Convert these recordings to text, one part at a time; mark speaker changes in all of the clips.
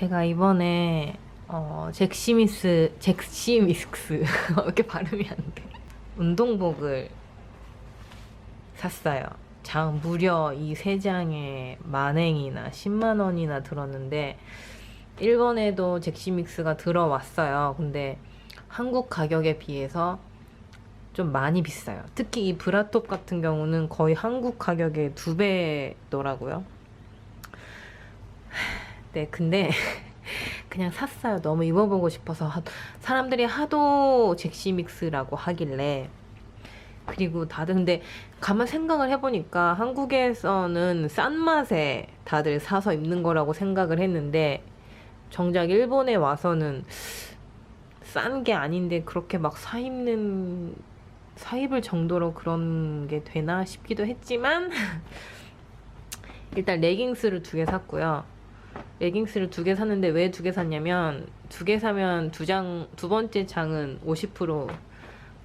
Speaker 1: 제가 이번에 잭시미스크 이렇게 발음이 안 돼. 운동복을 샀어요. 무려 이 세 장에 만행이나 10만 원이나 들었는데 일본에도 잭시믹스가 들어왔어요. 근데 한국 가격에 비해서 좀 많이 비싸요. 특히 이 브라톱 같은 경우는 거의 한국 가격의 2배더라고요. 네, 근데 그냥 샀어요. 너무 입어보고 싶어서. 사람들이 하도 잭시믹스라고 하길래. 그리고 다들 근데 가만 생각을 해보니까 한국에서는 싼 맛에 다들 사서 입는 거라고 생각을 했는데 정작 일본에 와서는 싼 게 아닌데 그렇게 막 사입을 정도로 그런 게 되나 싶기도 했지만 일단 레깅스를 2개 샀고요. 레깅스를 2개 샀는데 왜 2개 샀냐면 2개 사면 두 번째 장은 50%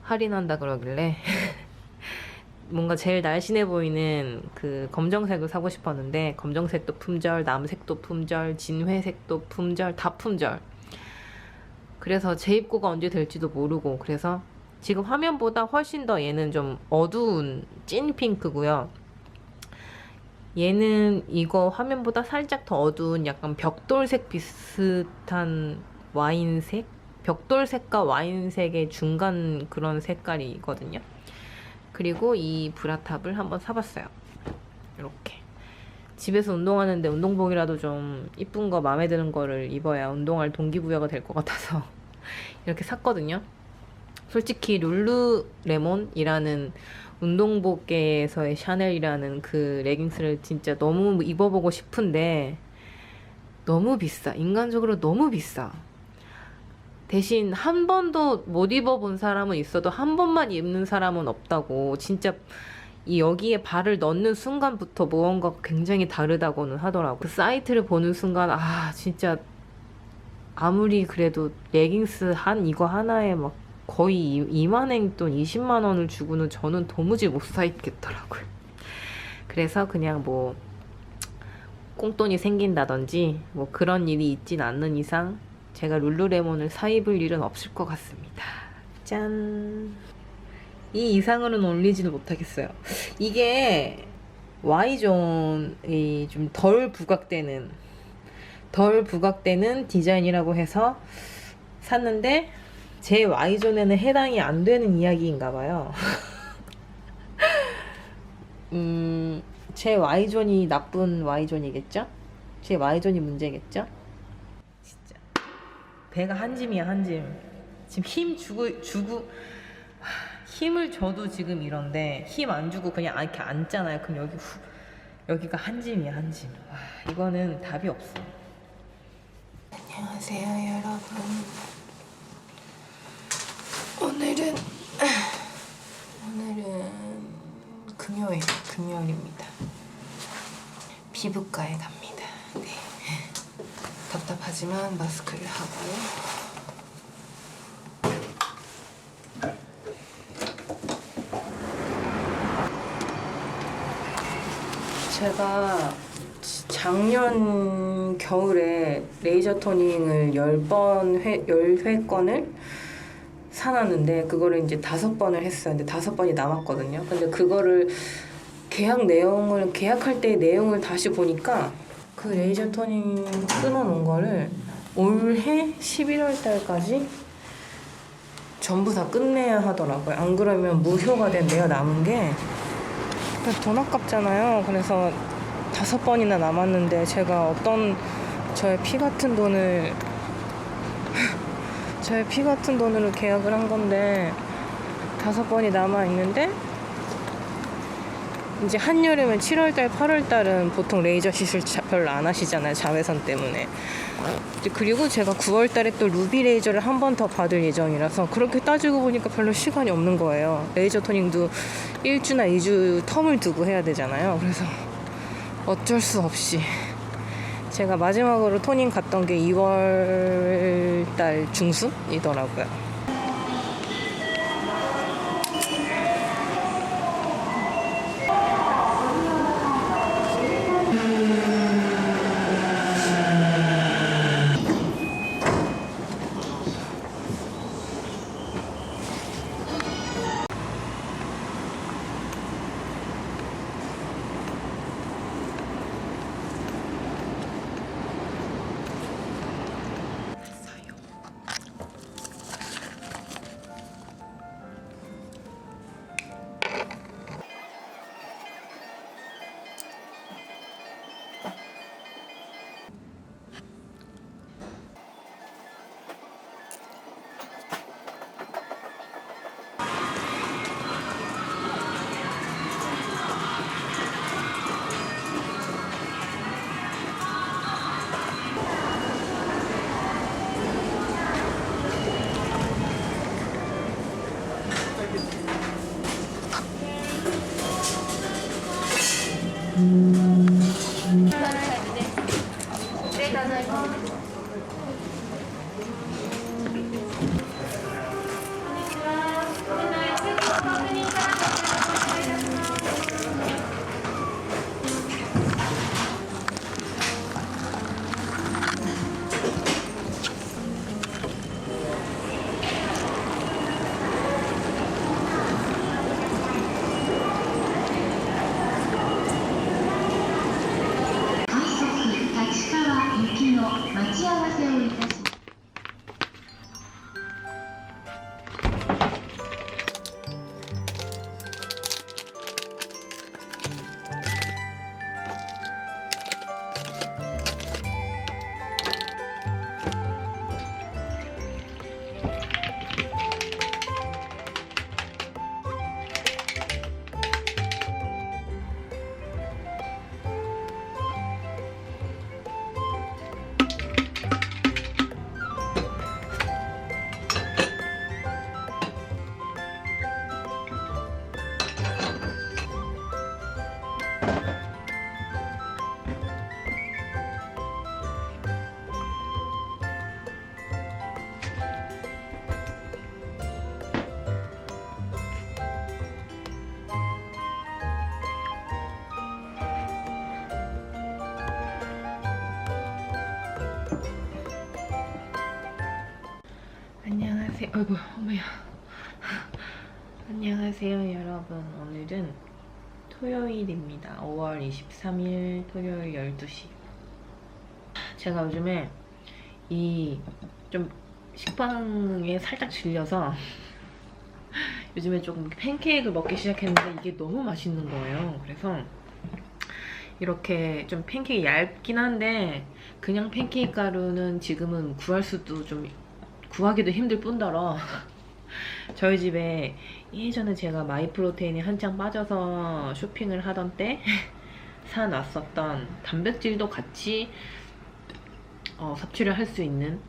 Speaker 1: 할인한다 그러길래 뭔가 제일 날씬해 보이는 그 검정색을 사고 싶었는데 검정색도 품절, 남색도 품절, 진회색도 품절, 다 품절. 그래서 재입고가 언제 될지도 모르고 그래서 지금 화면보다 훨씬 더 얘는 좀 어두운 찐 핑크고요. 얘는 이거 화면보다 살짝 더 어두운 약간 벽돌색 비슷한 와인색? 벽돌색과 와인색의 중간 그런 색깔이거든요. 그리고 이 브라탑을 한번 사봤어요. 이렇게 집에서 운동하는데 운동복이라도 좀 이쁜 거 마음에 드는 거를 입어야 운동할 동기부여가 될 것 같아서 이렇게 샀거든요. 솔직히 룰루레몬이라는 운동복계에서의 샤넬이라는 그 레깅스를 진짜 너무 입어보고 싶은데 너무 비싸. 인간적으로 너무 비싸. 대신 한 번도 못 입어본 사람은 있어도 한 번만 입는 사람은 없다고. 진짜 여기에 발을 넣는 순간부터 무언가가 굉장히 다르다고는 하더라고. 그 사이트를 보는 순간 진짜 아무리 그래도 레깅스 이거 하나에 막 거의 2만엔 돈 20만 원을 주고는 저는 도무지 못 사 입겠더라고요. 그래서 그냥 뭐 꽁돈이 생긴다든지 뭐 그런 일이 있진 않는 이상 제가 룰루레몬을 사 입을 일은 없을 것 같습니다. 짠! 이 이상으로는 올리지를 못하겠어요. 이게 Y존이 좀 덜 부각되는 디자인이라고 해서 샀는데 제 Y존에는 해당이 안 되는 이야기인가 봐요. 제 Y존이 나쁜 Y존이겠죠? 제 Y존이 문제겠죠? 진짜 배가 한 짐이야, 한 짐. 지금 힘 주고 힘을 줘도 지금 이런데 힘 안 주고 그냥 이렇게 앉잖아요. 그럼 여기가 한 짐이야, 한 짐. 이거는 답이 없어. 안녕하세요, 여러분. 오늘은 금요일입니다. 피부과에 갑니다. 네. 답답하지만 마스크를 하고 제가 작년 겨울에 레이저 토닝을 10회권을 사놨는데 그거를 이제 5번을 했어요. 근데 5번이 남았거든요. 근데 그거를 계약할 때 내용을 다시 보니까 그 레이저 토닝 끊어놓은 거를 올해 11월 달까지 전부 다 끝내야 하더라고요. 안 그러면 무효가 된대요, 남은 게. 돈 아깝잖아요. 그래서 5번이나 남았는데 제가 저의 피 같은 돈으로 계약을 한 건데 5번이 남아있는데 이제 한여름에 7월달, 8월달은 보통 레이저 시술 별로 안 하시잖아요. 자외선 때문에. 그리고 제가 9월달에 또 루비 레이저를 한 번 더 받을 예정이라서 그렇게 따지고 보니까 별로 시간이 없는 거예요. 레이저 토닝도 1주나 2주 텀을 두고 해야 되잖아요. 그래서 어쩔 수 없이 제가 마지막으로 토닝 갔던 게 2월달 중순이더라고요.
Speaker 2: 立川行きの待ち合わせをいたします。
Speaker 1: 안녕하세요. 아이고, 어머야. 안녕하세요, 여러분. 오늘은 토요일입니다. 5월 23일 토요일 12시. 제가 요즘에 좀 식빵에 살짝 질려서 요즘에 조금 팬케이크를 먹기 시작했는데 이게 너무 맛있는 거예요. 그래서 이렇게 좀 팬케이크 얇긴 한데 그냥 팬케이크 가루는 지금은 구하기도 힘들 뿐더러 저희 집에 예전에 제가 마이프로테인에 한창 빠져서 쇼핑을 하던 때 사놨었던 단백질도 같이 섭취를 할 수 있는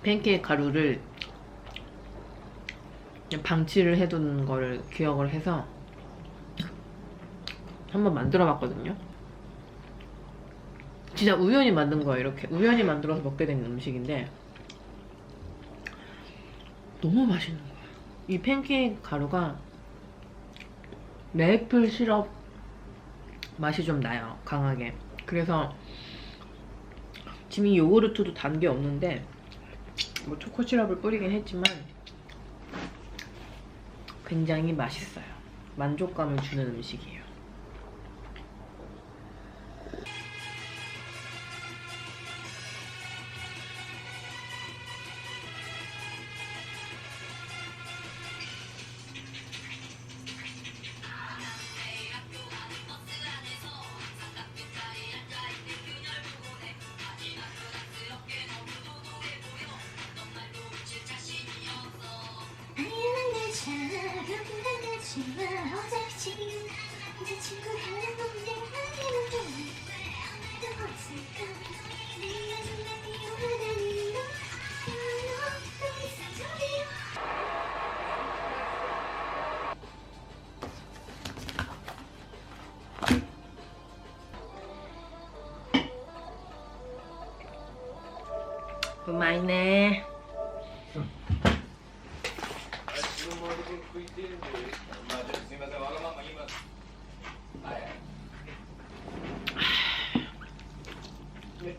Speaker 1: 팬케이크 가루를 방치를 해둔 거를 기억을 해서 한번 만들어 봤거든요. 진짜 우연히 만든 거예요. 이렇게 우연히 만들어서 먹게 된 음식인데 너무 맛있는 거예요. 이 팬케이크 가루가 메이플 시럽 맛이 좀 나요. 강하게. 그래서 지금 이 요구르트도 단 게 없는데 뭐 초코 시럽을 뿌리긴 했지만 굉장히 맛있어요. 만족감을 주는 음식이에요. 많이 네.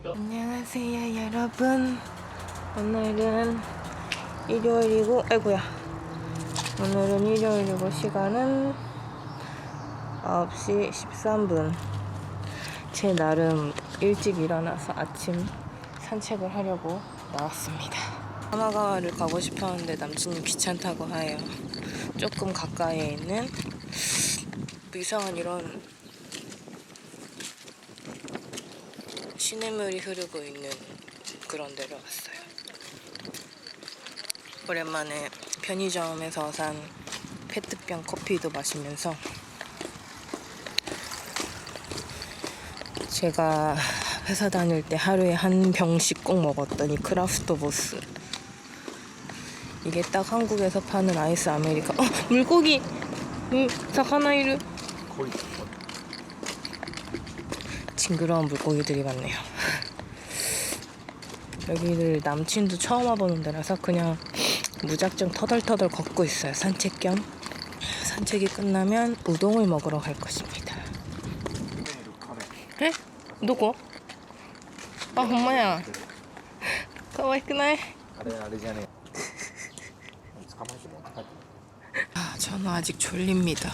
Speaker 1: 안녕하세요, 여러분. 오늘은 일요일이고, 아이고야. 오늘은 일요일이고 시간은 9시 13분. 제 나름 일찍 일어나서 아침 산책을 하려고 나왔습니다. 하나가와를 가고 싶었는데 남친이 귀찮다고 하여 조금 가까이에 있는 이상한 이런 시냇물이 흐르고 있는 그런 데로 왔어요. 오랜만에 편의점에서 산 페트병 커피도 마시면서 제가 회사 다닐 때 하루에 한 병씩 꼭 먹었더니 크라프트 보스 이게 딱 한국에서 파는 아이스 아메리카. 물고기. 사카나이루. 징그러운 물고기들이 많네요. 여기를 남친도 처음 와보는 데라서 그냥 무작정 터덜터덜 걷고 있어요. 산책 겸. 산책이 끝나면 우동을 먹으러 갈 것입니다. 에? 누구? 아, 엄마야. 가와이쿠나이? 아, 저는 아직 졸립니다.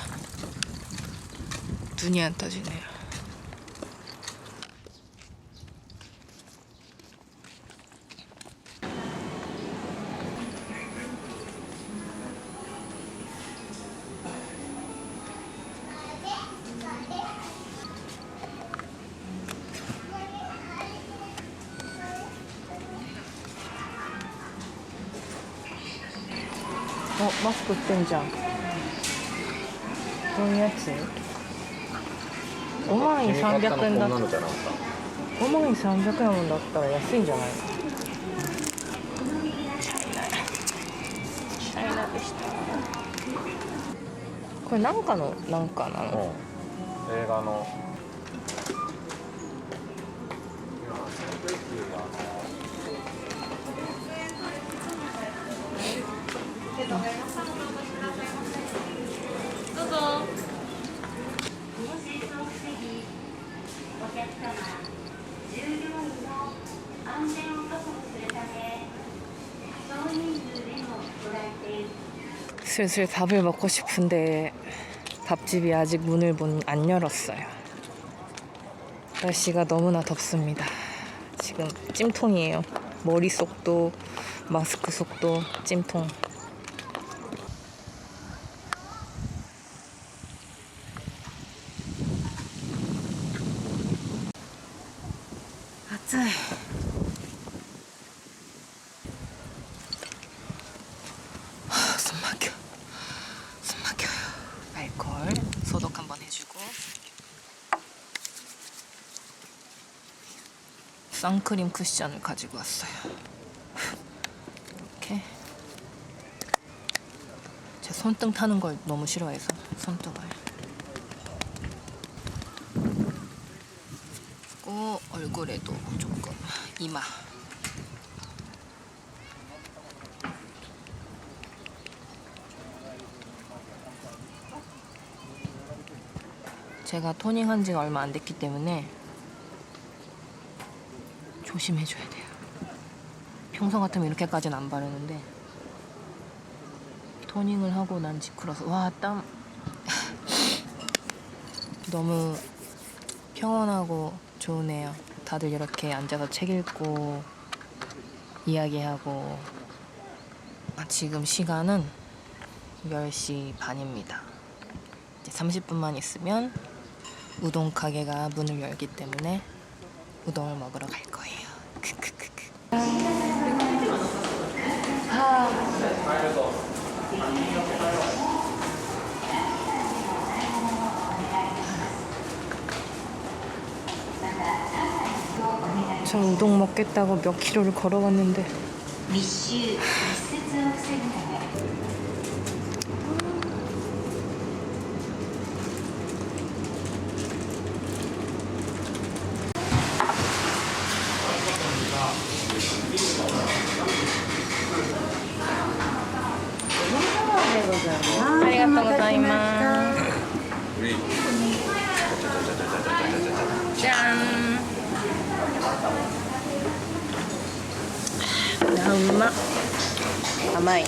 Speaker 1: 눈이 안 떠지네요. 마스크 売ってんじゃん。どういうやつ？5万円300円だった。5万円300円だったら安いんじゃない？チャイナでした。これなんかのなんかなの？
Speaker 3: 映画の。
Speaker 1: どうぞ。슬슬 밥을 먹고 싶은데 밥집이 아직 문을 안 열었어요. 날씨가 너무나 덥습니다. 지금 찜통이에요. 머릿속도 마스크 속도 찜통. 아쯔이. 숨 막혀요. 알코올 소독 한번 해주고 선크림 쿠션을 가지고 왔어요. 이렇게 제 손등 타는 걸 너무 싫어해서 손등을 그리고 얼굴에도 조금 이마 제가 토닝한 지가 얼마 안 됐기 때문에 조심해줘야 돼요. 평소 같으면 이렇게까지는 안 바르는데 토닝을 하고 난 직후라서 와, 땀. 너무 평온하고 좋으네요. 다들 이렇게 앉아서 책 읽고 이야기하고. 지금 시간은 10시 반입니다. 이제 30분만 있으면 우동 가게가 문을 열기 때문에 우동을 먹으러 갈 거예요. 크크크크. 저 우동 먹겠다고 몇 킬로를 걸어왔는데 아리가또 고자이마스. 짠. 야,甘い.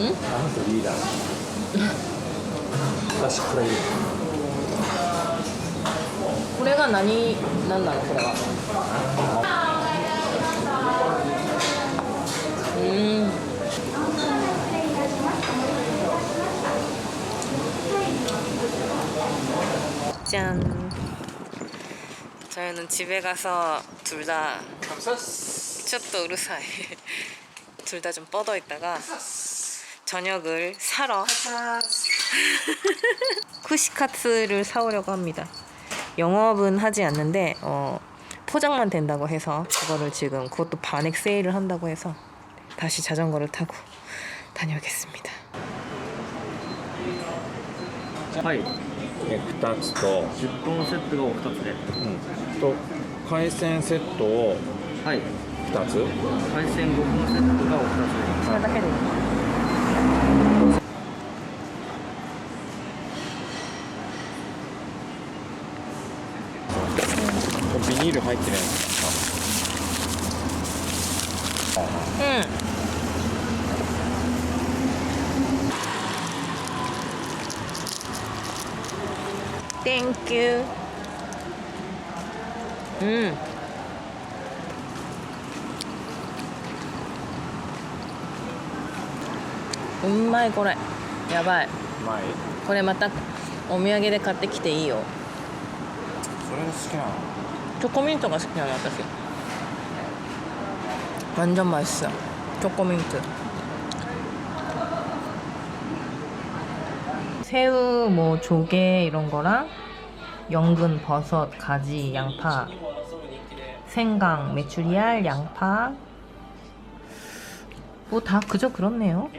Speaker 3: あの人リーダー。私これいい。
Speaker 1: これが何なのこれは。짠. 저희는 집에 가서 둘 다 좀 우르사이. 둘 다 좀 뻗어 있다가 저녁을 사러 쿠시카츠를 사오려고 합니다. 영업은 하지 않는데 포장만 된다고 해서 그거를 지금 그것도 반액 세일을 한다고 해서 다시 자전거를 타고 다녀오겠습니다.
Speaker 4: はい、
Speaker 3: 2つと、
Speaker 4: 10本セットがお2つで、
Speaker 3: と海鮮セットを
Speaker 4: はい、
Speaker 3: 2つ。
Speaker 4: 海鮮5本セットがお2つで、
Speaker 1: それだけでいい。
Speaker 3: ビニール入ってないの。
Speaker 1: Thank you. うまいこれ。やばい。
Speaker 3: 前。
Speaker 1: これまたお土産で買ってきていいよ。
Speaker 3: それが好きなの。
Speaker 1: チョコミントが好きなの私。완전 맛있어. 초코민트. 새우, 뭐 조개 이런 거랑 연근, 버섯, 가지, 양파, 생강, 메추리알, 양파. 뭐 다 그저 그렇네요.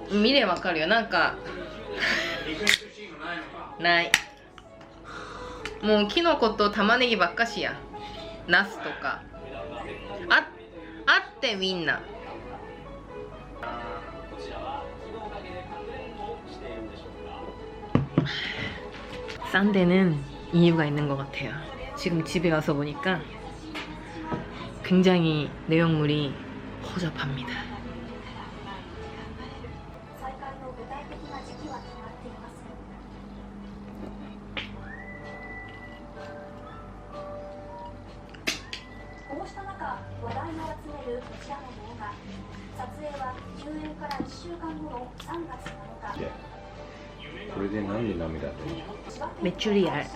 Speaker 1: 見ればわかるよ。なんかない。もうキノコと玉ねぎばっかしや。ナスとか。あってみんな。싼 데는 이유가 있는 것 같아요. 지금 집에 와서 보니까 굉장히 내용물이 허접합니다. 메추리알.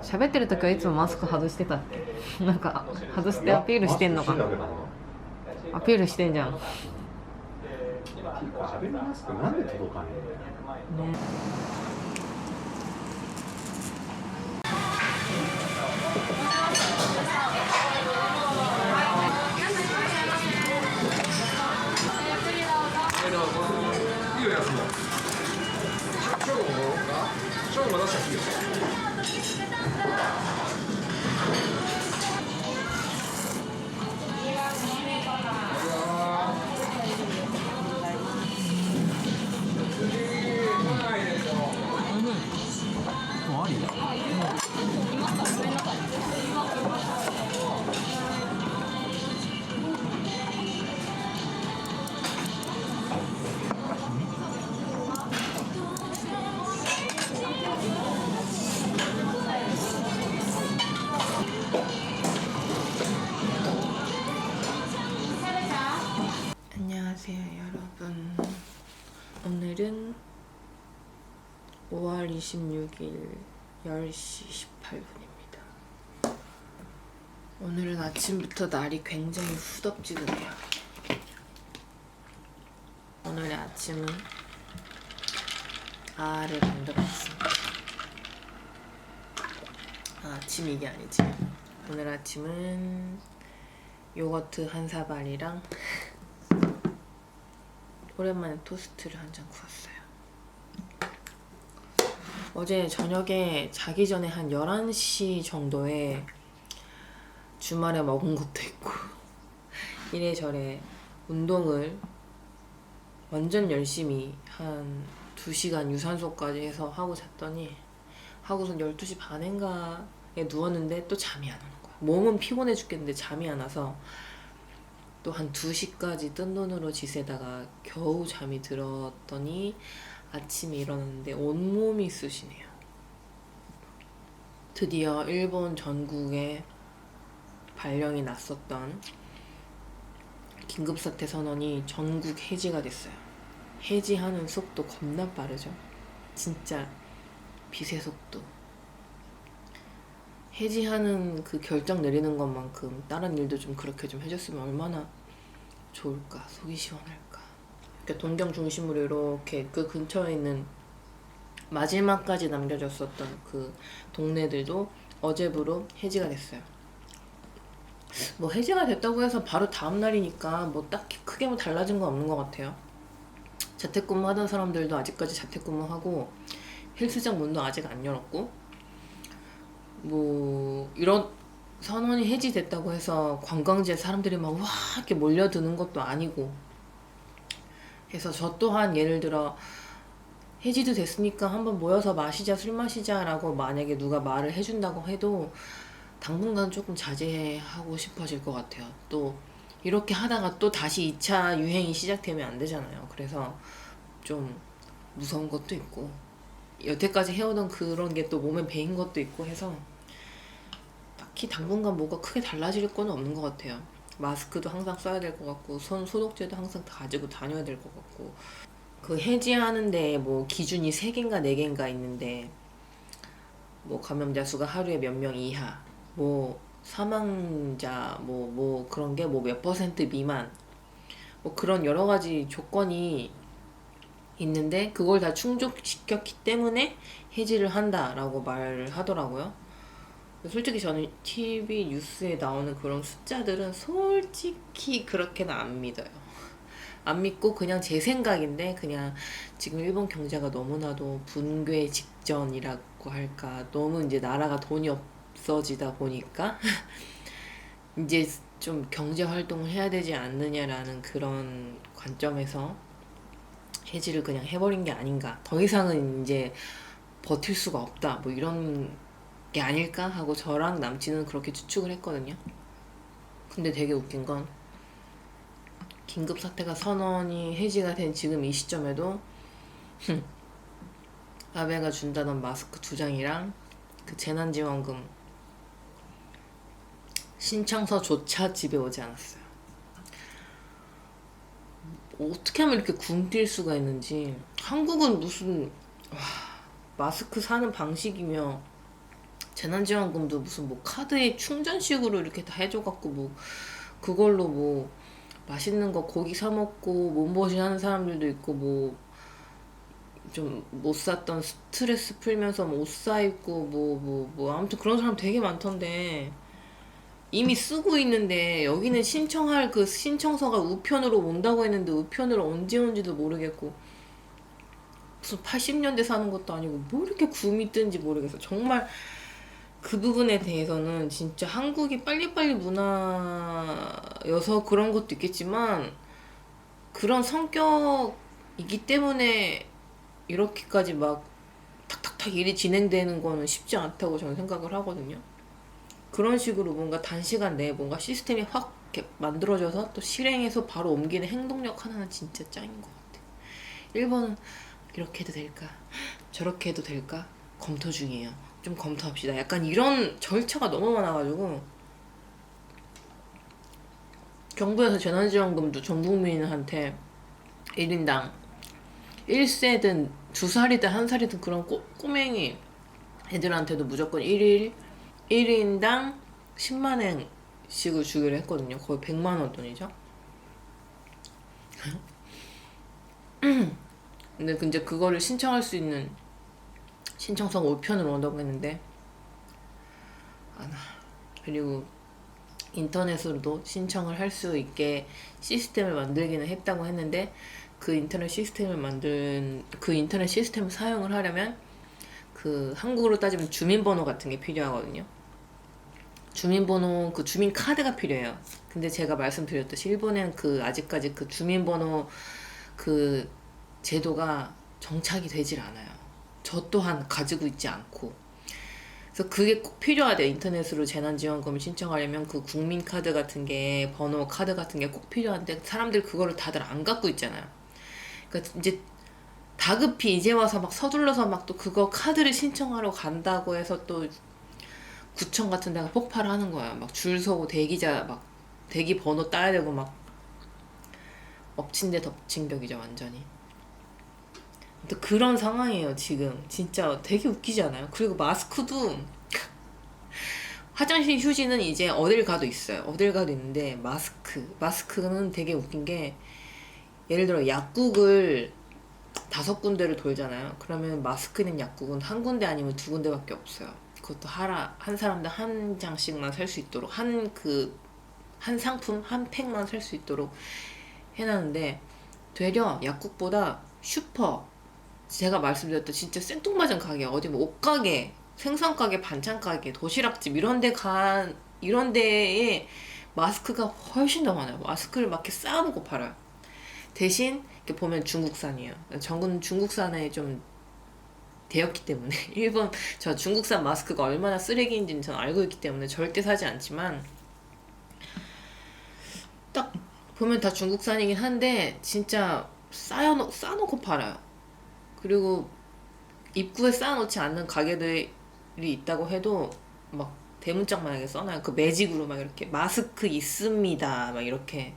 Speaker 1: 喋ってる時はいつもマスク外してたっけ。なんか外してアピールしてんのかな。アピールしてんじゃん。ね。
Speaker 3: 喋りマスクなんで届かねえんだよ。
Speaker 1: ね。안녕하세요 여러분. 오늘은 5월 26일 10시 18분입니다. 오늘은 아침부터 날이 굉장히 후덥지근해요. 오늘의 아침은 아를 만들었습니다. 아침 이게 아니지. 오늘 아침은 요거트 한 사발이랑 오랜만에 토스트를 한 잔 구웠어요. 어제 저녁에 자기 전에 한 11시 정도에 주말에 먹은 것도 있고 이래저래 운동을 완전 열심히 한 2시간 유산소까지 해서 하고 잤더니 하고선 12시 반인가에 누웠는데 또 잠이 안 오는 거야. 몸은 피곤해 죽겠는데 잠이 안 와서 또 한 2시까지 뜬 눈으로 지새다가 겨우 잠이 들었더니 아침에 일어났는데 온몸이 쑤시네요. 드디어 일본 전국에 발령이 났었던 긴급사태 선언이 전국 해지가 됐어요. 해지하는 속도 겁나 빠르죠. 진짜 빛의 속도. 해지하는 그 결정 내리는 것만큼 다른 일도 좀 그렇게 좀 해줬으면 얼마나 좋을까, 속이 시원할까. 그러니까 동경 중심으로 이렇게 그 근처에 있는 마지막까지 남겨졌었던 그 동네들도 어제부로 해지가 됐어요. 뭐 해지가 됐다고 해서 바로 다음 날이니까 뭐 딱히 크게 뭐 달라진 건 없는 것 같아요. 재택근무 하던 사람들도 아직까지 재택근무하고 헬스장 문도 아직 안 열었고 뭐 이런 선언이 해지됐다고 해서 관광지에 사람들이 막 와 이렇게 몰려드는 것도 아니고 해서 저 또한 예를 들어 해지도 됐으니까 한번 모여서 마시자 술 마시자 라고 만약에 누가 말을 해준다고 해도 당분간 조금 자제하고 싶어질 것 같아요. 또 이렇게 하다가 또 다시 2차 유행이 시작되면 안 되잖아요. 그래서 좀 무서운 것도 있고 여태까지 해오던 그런 게 또 몸에 배인 것도 있고 해서 딱히 당분간 뭐가 크게 달라질 건 없는 것 같아요. 마스크도 항상 써야 될 것 같고 손 소독제도 항상 다 가지고 다녀야 될 것 같고 그 해지하는데 뭐 기준이 3개인가 4개인가 있는데 뭐 감염자 수가 하루에 몇 명 이하 뭐 사망자 뭐 그런 게 뭐 몇 % 미만 뭐 그런 여러 가지 조건이 있는데 그걸 다 충족시켰기 때문에 해지를 한다라고 말을 하더라고요. 솔직히 저는 TV 뉴스에 나오는 그런 숫자들은 솔직히 그렇게는 안 믿어요. 안 믿고 그냥 제 생각인데 그냥 지금 일본 경제가 너무나도 붕괴 직전이라고 할까 너무 이제 나라가 돈이 없어지다 보니까 이제 좀 경제 활동을 해야 되지 않느냐라는 그런 관점에서 해지를 그냥 해버린 게 아닌가. 더 이상은 이제 버틸 수가 없다. 뭐 이런 게 아닐까 하고 저랑 남친은 그렇게 추측을 했거든요. 근데 되게 웃긴 건 긴급사태가 선언이 해지가 된 지금 이 시점에도 아베가 준다던 마스크 2장이랑 그 재난지원금 신청서조차 집에 오지 않았어요. 어떻게 하면 이렇게 굶뛸 수가 있는지. 한국은 무슨 마스크 사는 방식이며 재난지원금도 무슨 뭐 카드에 충전식으로 이렇게 다 해줘갖고 뭐 그걸로 뭐 맛있는 거 고기 사 먹고 몸보신 하는 사람들도 있고 뭐 좀 못 샀던 스트레스 풀면서 뭐 옷 사 입고 뭐 아무튼 그런 사람 되게 많던데 이미 쓰고 있는데 여기는 신청할 그 신청서가 우편으로 온다고 했는데 우편으로 언제 온지도 모르겠고 무슨 80년대 사는 것도 아니고 뭐 이렇게 굼이 뜬지 모르겠어. 정말 그 부분에 대해서는 진짜 한국이 빨리빨리 문화여서 그런 것도 있겠지만 그런 성격이기 때문에 이렇게까지 막 탁탁탁 일이 진행되는 거는 쉽지 않다고 저는 생각을 하거든요. 그런 식으로 뭔가 단시간 내에 뭔가 시스템이 확 이렇게 만들어져서 또 실행해서 바로 옮기는 행동력 하나는 진짜 짱인 것 같아요. 일본은 이렇게 해도 될까? 저렇게 해도 될까? 검토 중이에요. 좀 검토합시다. 약간 이런 절차가 너무 많아가지고 정부에서 재난지원금도 전 국민한테 1인당 1세든 2살이든 1살이든 그런 꼬맹이 애들한테도 무조건 1인당 10만 원씩을 주기로 했거든요. 거의 100만 원 돈이죠. 근데 이제 그거를 신청할 수 있는 신청서가 우편으로 온다고 했는데 안 와. 그리고 인터넷으로도 신청을 할 수 있게 시스템을 만들기는 했다고 했는데 그 인터넷 시스템을 사용을 하려면 그 한국으로 따지면 주민번호 같은 게 필요하거든요. 주민번호 그 주민 카드가 필요해요. 근데 제가 말씀드렸듯이 일본엔 그 아직까지 그 주민번호 그 제도가 정착이 되질 않아요. 저 또한 가지고 있지 않고. 그래서 그게 꼭 필요하대요. 인터넷으로 재난지원금을 신청하려면 그 국민카드 같은 게 번호 카드 같은 게 꼭 필요한데 사람들 그거를 다들 안 갖고 있잖아요. 그러니까 이제 다급히 이제 와서 막 서둘러서 막 또 그거 카드를 신청하러 간다고 해서 또 구청 같은 데가 폭발하는 거야. 막 줄 서고 대기자 막 대기 번호 따야 되고 막 엎친 데 덮친 격이죠 완전히. 또 그런 상황이에요 지금. 진짜 되게 웃기지 않아요? 그리고 마스크도 화장실 휴지는 이제 어딜 가도 있어요. 어딜 가도 있는데 마스크는 되게 웃긴 게 예를 들어 약국을 5군데를 돌잖아요. 그러면 마스크 있는 약국은 한 군데 아니면 2군데밖에 없어요. 그것도 한 사람당 한 장씩만 살 수 있도록 한 상품 한 팩만 살 수 있도록 해놨는데 되려 약국보다 슈퍼 제가 말씀드렸던 진짜 생뚱맞은 가게 어디 뭐 옷가게 생선가게 반찬가게 도시락집 이런 데에 마스크가 훨씬 더 많아요. 마스크를 막 이렇게 쌓아놓고 팔아요. 대신 이렇게 보면 중국산이에요. 저는 중국산에 좀 되었기 때문에 저 중국산 마스크가 얼마나 쓰레기인지는 저는 알고 있기 때문에 절대 사지 않지만 딱 보면 다 중국산이긴 한데 진짜 쌓아놓고 팔아요. 그리고 입구에 쌓아놓지 않는 가게들이 있다고 해도 막 대문짝만하게 써놔요. 그 매직으로 막 이렇게 마스크 있습니다 막 이렇게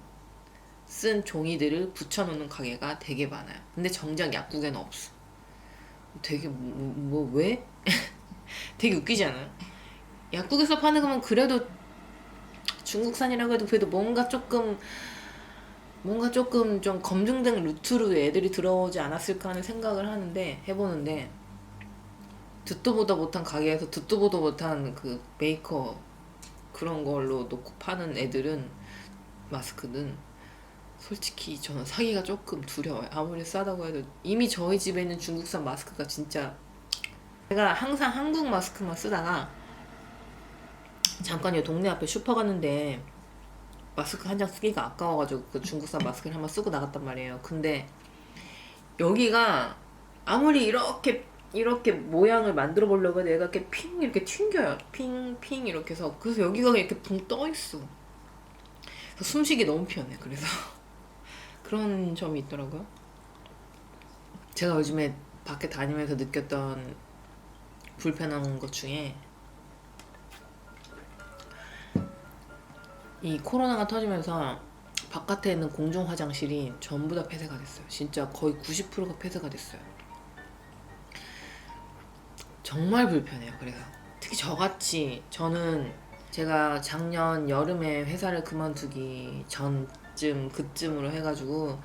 Speaker 1: 쓴 종이들을 붙여놓는 가게가 되게 많아요. 근데 정작 약국에는 없어. 되게 왜? 되게 웃기지 않아요? 약국에서 파는 거면 그래도 중국산이라고 해도 그래도 뭔가 조금 좀 검증된 루트로 애들이 들어오지 않았을까 하는 생각을 해보는데 듣도 보도 못한 가게에서 듣도 보도 못한 그 메이커 그런 걸로 놓고 파는 애들은 마스크는 솔직히 저는 사기가 조금 두려워요. 아무리 싸다고 해도 이미 저희 집에 있는 중국산 마스크가 진짜 제가 항상 한국 마스크만 쓰다가 잠깐 이 동네 앞에 슈퍼 갔는데 마스크 한 장 쓰기가 아까워가지고 그 중국산 마스크를 한번 쓰고 나갔단 말이에요. 근데 여기가 아무리 이렇게 모양을 만들어 보려고 해도 얘가 이렇게 핑 이렇게 튕겨요. 핑 이렇게 해서 그래서 여기가 이렇게 붕 떠 있어. 그래서 숨쉬기 너무 편해. 그래서 그런 점이 있더라고요. 제가 요즘에 밖에 다니면서 느꼈던 불편한 것 중에 이 코로나가 터지면서 바깥에 있는 공중 화장실이 전부 다 폐쇄가 됐어요. 진짜 거의 90%가 폐쇄가 됐어요. 정말 불편해요. 그래서 특히 저는 제가 작년 여름에 회사를 그만두기 그쯤으로 해가지고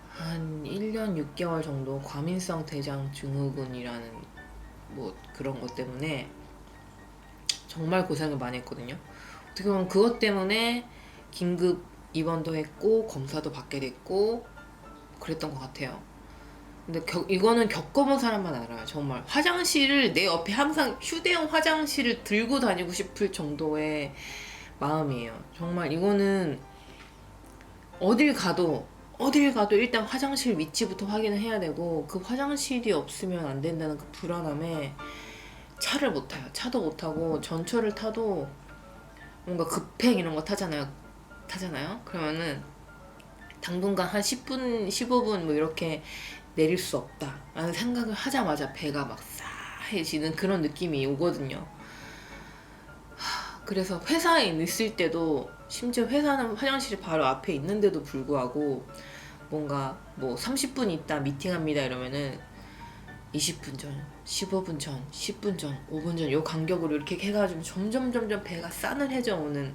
Speaker 1: 한 1년 6개월 정도 과민성 대장 증후군이라는 뭐 그런 것 때문에 정말 고생을 많이 했거든요. 어떻게 보면 그것 때문에 긴급 입원도 했고 검사도 받게 됐고 그랬던 것 같아요. 근데 이거는 겪어본 사람만 알아요. 정말 화장실을 내 옆에 항상 휴대용 화장실을 들고 다니고 싶을 정도의 마음이에요. 정말 이거는 어딜 가도 일단 화장실 위치부터 확인을 해야 되고 그 화장실이 없으면 안 된다는 그 불안함에 차를 못 타요. 차도 못 타고 전철을 타도 뭔가 급행 이런 거 타잖아요. 그러면은 당분간 한 10분, 15분 뭐 이렇게 내릴 수 없다 라는 생각을 하자마자 배가 막 싸해지는 그런 느낌이 오거든요. 그래서 회사에 있을 때도 심지어 회사는 화장실이 바로 앞에 있는데도 불구하고 뭔가 뭐 30분 있다 미팅합니다 이러면은 20분 전, 15분 전, 10분 전, 5분 전 요 간격으로 이렇게 해가지고 점점 배가 싸늘해져 오는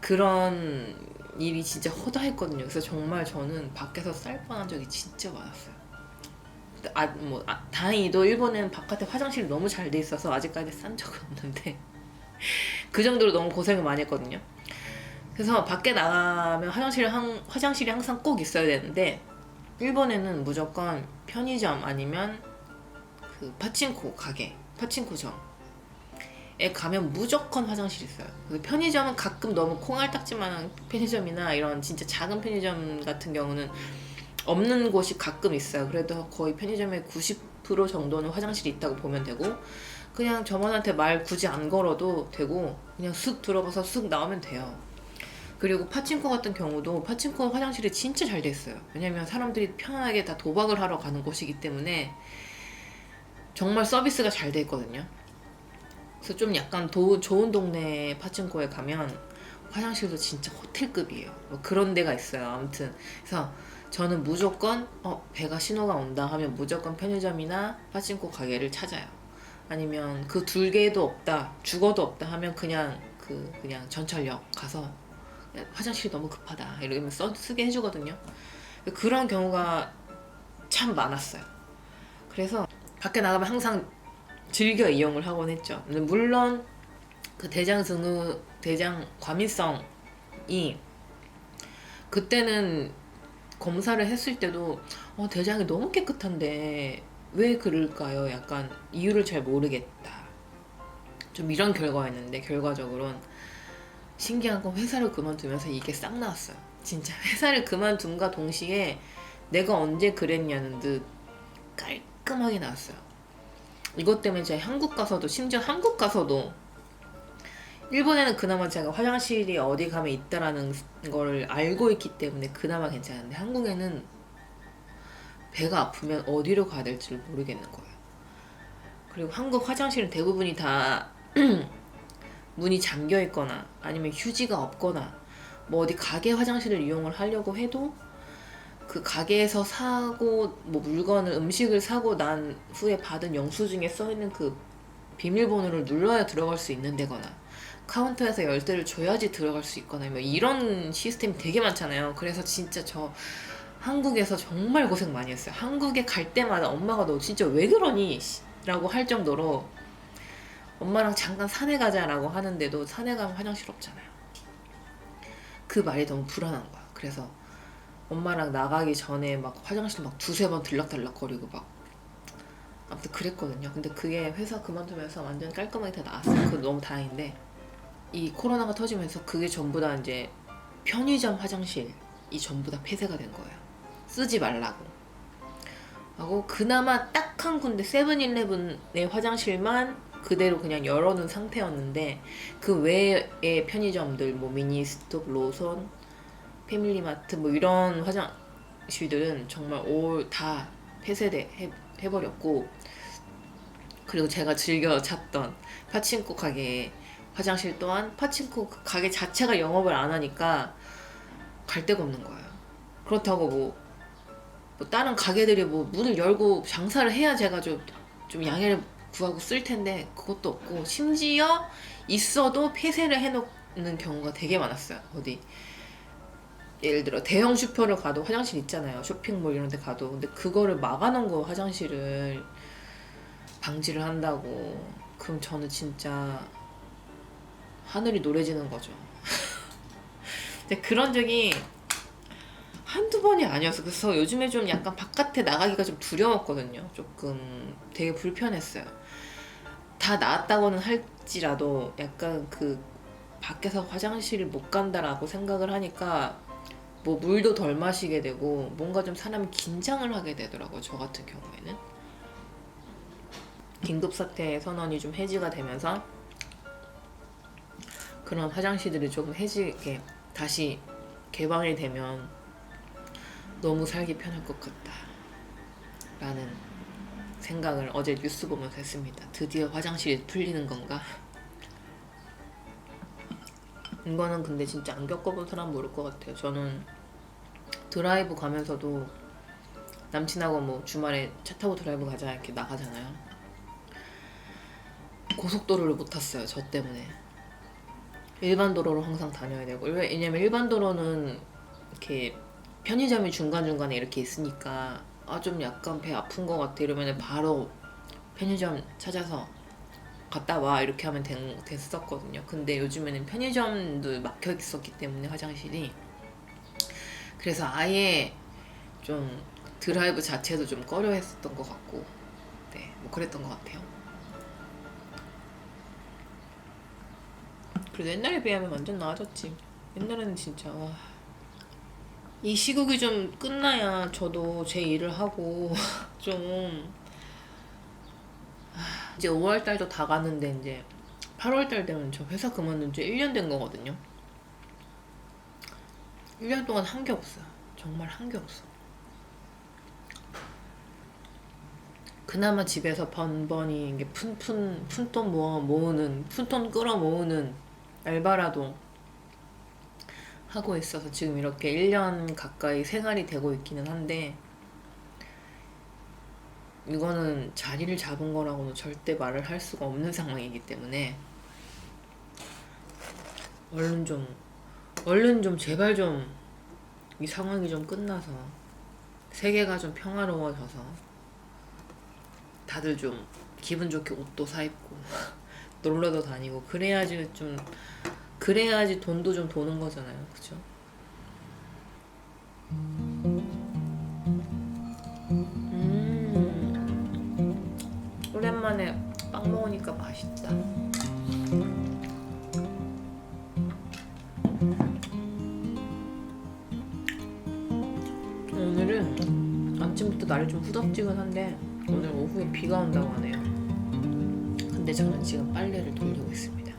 Speaker 1: 그런 일이 진짜 허다했거든요. 그래서 정말 저는 밖에서 쌀 뻔한 적이 진짜 많았어요. 다행히도 일본은 바깥에 화장실이 너무 잘 돼 있어서 아직까지 싼 적은 없는데 그 정도로 너무 고생을 많이 했거든요. 그래서 밖에 나가면 화장실이 항상 꼭 있어야 되는데 일본에는 무조건 편의점 아니면 그 파친코 가게, 파친코점에 가면 무조건 화장실 있어요. 그래서 편의점은 가끔 너무 콩알딱지만한 편의점이나 이런 진짜 작은 편의점 같은 경우는 없는 곳이 가끔 있어요. 그래도 거의 편의점의 90% 정도는 화장실이 있다고 보면 되고, 그냥 점원한테 말 굳이 안 걸어도 되고 그냥 쓱 들어가서 쓱 나오면 돼요. 그리고 파친코 같은 경우도 파친코 화장실이 진짜 잘 돼 있어요. 왜냐면 사람들이 편안하게 다 도박을 하러 가는 곳이기 때문에 정말 서비스가 잘 돼 있거든요. 그래서 좀 약간 좋은 동네 파친코에 가면 화장실도 진짜 호텔급이에요. 뭐 그런 데가 있어요. 아무튼 그래서 저는 무조건 배가 신호가 온다 하면 무조건 편의점이나 파친코 가게를 찾아요. 아니면 그 둘 개도 없다, 죽어도 없다 하면 그냥 전철역 가서 화장실이 너무 급하다 이러면 쓰게 해주거든요. 그런 경우가 참 많았어요. 그래서 밖에 나가면 항상 즐겨 이용을 하곤 했죠. 근데 물론 그 대장 과민성이 그때는 검사를 했을 때도 대장이 너무 깨끗한데 왜 그럴까요? 약간 이유를 잘 모르겠다. 좀 이런 결과였는데 결과적으로는 신기한 건 회사를 그만두면서 이게 싹 나왔어요. 진짜 회사를 그만둔과 동시에 내가 언제 그랬냐는 듯 깔끔하게 나왔어요. 이것 때문에 제가 심지어 한국 가서도 일본에는 그나마 제가 화장실이 어디 가면 있다라는 걸 알고 있기 때문에 그나마 괜찮은데 한국에는 배가 아프면 어디로 가야 될지 모르겠는 거예요. 그리고 한국 화장실은 대부분이 다 문이 잠겨 있거나 아니면 휴지가 없거나 뭐 어디 가게 화장실을 이용을 하려고 해도 그 가게에서 사고 뭐 음식을 사고 난 후에 받은 영수증에 써있는 그 비밀번호를 눌러야 들어갈 수 있는 데거나 카운터에서 열쇠를 줘야지 들어갈 수 있거나 뭐 이런 시스템이 되게 많잖아요. 그래서 진짜 저 한국에서 정말 고생 많이 했어요. 한국에 갈 때마다 엄마가 너 진짜 왜 그러니? 라고 할 정도로 엄마랑 잠깐 산에 가자라고 하는데도 산에 가면 화장실 없잖아요. 그 말이 너무 불안한 거야. 그래서 엄마랑 나가기 전에 막 화장실 막 두세 번 들락달락거리고 막 아무튼 그랬거든요. 근데 그게 회사 그만두면서 완전 깔끔하게 다 나았어요. 그거 너무 다행인데 이 코로나가 터지면서 그게 전부 다 이제 편의점 화장실이 전부 다 폐쇄가 된 거예요. 쓰지 말라고 하고 그나마 딱 한 군데 세븐일레븐의 화장실만 그대로 그냥 열어놓은 상태였는데 그 외의 편의점들 뭐 미니스톱, 로손, 패밀리마트 뭐 이런 화장실들은 정말 다 폐쇄해버렸고 그리고 제가 즐겨 찾던 파친코 가게 화장실 또한 파친코 가게 자체가 영업을 안 하니까 갈 데가 없는 거예요. 그렇다고 뭐 다른 가게들이 뭐 문을 열고 장사를 해야 제가 좀 양해를 구하고 쓸 텐데 그것도 없고 심지어 있어도 폐쇄를 해놓는 경우가 되게 많았어요. 어디 예를 들어 대형 슈퍼를 가도 화장실 있잖아요. 쇼핑몰 이런 데 가도. 근데 그거를 막아놓은 거 화장실을 방지를 한다고. 그럼 저는 진짜 하늘이 노래지는 거죠. 근데 그런 적이 한두 번이 아니었어. 그래서 요즘에 좀 약간 바깥에 나가기가 좀 두려웠거든요. 조금 되게 불편했어요. 다 나았다고는 할지라도 약간 그 밖에서 화장실을 못 간다라고 생각을 하니까 뭐 물도 덜 마시게 되고 뭔가 좀 사람이 긴장을 하게 되더라고요. 저 같은 경우에는. 긴급사태 선언이 좀 해지가 되면서 그런 화장실들이 조금 이렇게 다시 개방이 되면 너무 살기 편할 것 같다 라는 생각을 어제 뉴스 보면서 했습니다. 드디어 화장실이 풀리는 건가? 이거는 근데 진짜 안 겪어본 사람 모를 것 같아요. 저는 드라이브 가면서도 남친하고 뭐 주말에 차 타고 드라이브 가자 이렇게 나가잖아요. 고속도로를 못 탔어요. 저 때문에. 일반 도로로 항상 다녀야 되고 왜냐면 일반 도로는 이렇게 편의점이 중간중간에 이렇게 있으니까 좀 약간 배 아픈 것 같아 이러면 바로 편의점 찾아서 갔다 와 이렇게 하면 됐었거든요. 근데 요즘에는 편의점도 막혀 있었기 때문에 화장실이 그래서 아예 좀 드라이브 자체도 좀 꺼려 했었던 것 같고 네. 뭐 그랬던 것 같아요. 그래도 옛날에 비하면 완전 나아졌지. 옛날에는 진짜 와. 이 시국이 좀 끝나야 저도 제 일을 하고 좀 이제 5월 달도 다 가는데 이제 8월 달 되면 저 회사 그만둔 지 1년 된 거거든요. 1년 동안 한 게 없어요. 정말 한 게 없어. 그나마 집에서 번번이 이게 푼돈 모으는 푼돈 끌어 모으는 알바라도 하고 있어서 지금 이렇게 1년 가까이 생활이 되고 있기는 한데 이거는 자리를 잡은 거라고는 절대 말을 할 수가 없는 상황이기 때문에 얼른 좀 제발 좀 이 상황이 좀 끝나서 세계가 좀 평화로워져서 다들 좀 기분 좋게 옷도 사 입고 놀러도 다니고 그래야지 돈도 좀 도는 거잖아요. 그쵸? 오랜만에 빵 먹으니까 맛있다. 오늘은 아침부터 날이 좀 후덥지근한데 오늘 오후에 비가 온다고 하네요. 근데 저는 지금 빨래를 돌리고 있습니다.